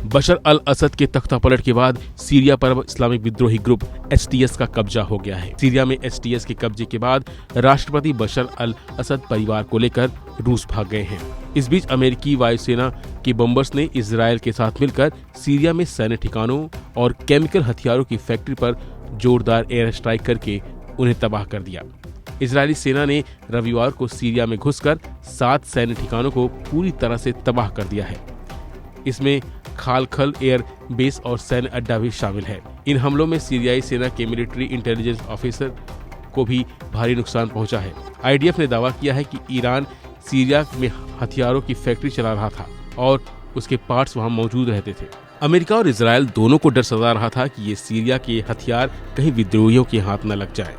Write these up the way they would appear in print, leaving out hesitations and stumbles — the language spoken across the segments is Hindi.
बशर अल असद के तख्तापलट के बाद सीरिया पर अब इस्लामिक विद्रोही ग्रुप HTS का कब्जा हो गया है। सीरिया में HTS के कब्जे के बाद राष्ट्रपति बशर अल असद परिवार को लेकर रूस भाग गए हैं। इस बीच अमेरिकी वायुसेना के बम्बर्स ने इजरायल के साथ मिलकर सीरिया में सैन्य ठिकानों और केमिकल हथियारों की फैक्ट्री पर जोरदार एयर स्ट्राइक करके उन्हें तबाह कर दिया। इजरायली सेना ने रविवार को सीरिया में घुसकर 7 सैन्य ठिकानों को पूरी तरह से तबाह कर दिया है। इसमें खालखल एयर बेस और सैन्य अड्डा भी शामिल है। इन हमलों में सीरियाई सेना के मिलिट्री इंटेलिजेंस ऑफिसर को भी भारी नुकसान पहुंचा है। IDF ने दावा किया है कि ईरान सीरिया में हथियारों की फैक्ट्री चला रहा था और उसके पार्ट्स वहां मौजूद रहते थे। अमेरिका और इजरायल दोनों को डर सता रहा था कि ये सीरिया के हथियार कहीं विद्रोहियों के हाथ न लग जाए।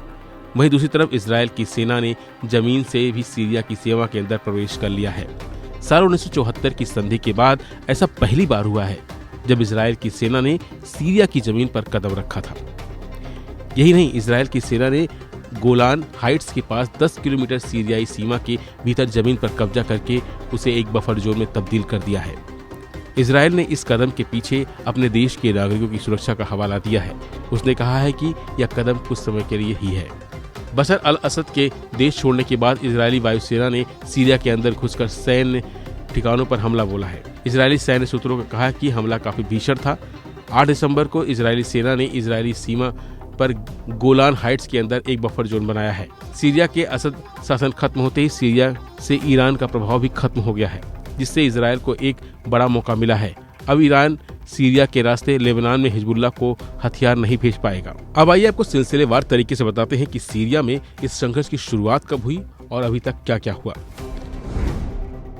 वहीं दूसरी तरफ इजरायल की सेना ने जमीन से भी सीरिया की सीमा के अंदर प्रवेश कर लिया है। साल 1974 की संधि के बाद ऐसा पहली बार हुआ है जब इजरायल की सेना ने सीरिया की जमीन पर कदम रखा था। यही नहीं, इजरायल की सेना ने गोलान हाइट्स के पास 10 किलोमीटर सीरियाई सीमा के भीतर जमीन पर कब्जा करके उसे एक बफर जोन में तब्दील कर दिया है। इजरायल ने इस कदम के पीछे अपने देश के नागरिकों की सुरक्षा का हवाला दिया है। उसने कहा है कि यह कदम कुछ समय के लिए ही है। बशर अल असद के देश छोड़ने के बाद इजरायली वायुसेना ने सीरिया के अंदर घुसकर सैन्य ठिकानों पर हमला बोला है। इजरायली सैन्य सूत्रों ने कहा कि हमला काफी भीषण था। 8 दिसंबर को इजरायली सेना ने इजरायली सीमा पर गोलान हाइट्स के अंदर एक बफर जोन बनाया है। सीरिया के असद शासन खत्म होते ही सीरिया से ईरान का प्रभाव भी खत्म हो गया है, जिससे इजरायल को एक बड़ा मौका मिला है। अब ईरान सीरिया के रास्ते लेबनान में हिजबुल्लाह को हथियार नहीं भेज पाएगा। अब आइए आपको सिलसिलेवार तरीके से बताते हैं कि सीरिया में इस संघर्ष की शुरुआत कब हुई और अभी तक क्या क्या हुआ।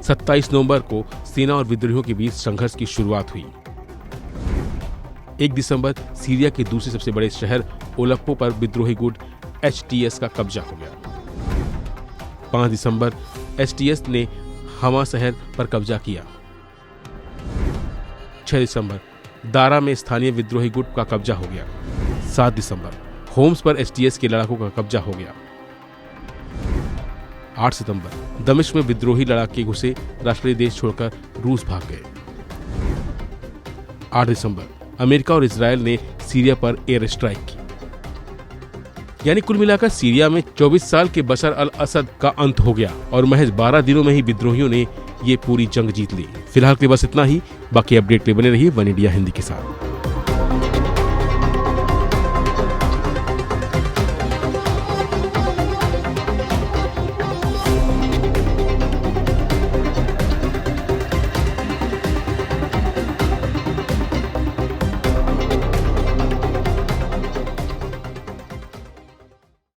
27 नवंबर को सेना और विद्रोहियों के बीच संघर्ष की शुरुआत हुई। 1 दिसंबर सीरिया के दूसरे सबसे बड़े शहर ओलप्पो पर विद्रोही गुट HTS का कब्जा हो गया। 5 दिसंबर HTS ने हमा शहर पर कब्जा किया। 6 दिसंबर दारा में स्थानीय विद्रोही गुट का कब्जा हो गया। 7 दिसंबर होम्स पर HTS के लड़ाकों का कब्जा हो गया। 8 सितंबर दमिश्क में विद्रोही लड़ाके घुसे राष्ट्रीय देश छोड़कर रूस भाग गए। 8 दिसंबर अमेरिका और इजरायल ने सीरिया पर एयर स्ट्राइक की। यानी कुल मिलाकर सीरिया में 24 साल के बशर अल असद का अंत हो गया और महज 12 दिनों में ही विद्रोहियों ने ये पूरी जंग जीत ली। फिलहाल के बस इतना ही। बाकी अपडेट के लिए बने रहिए वन इंडिया हिंदी के साथ।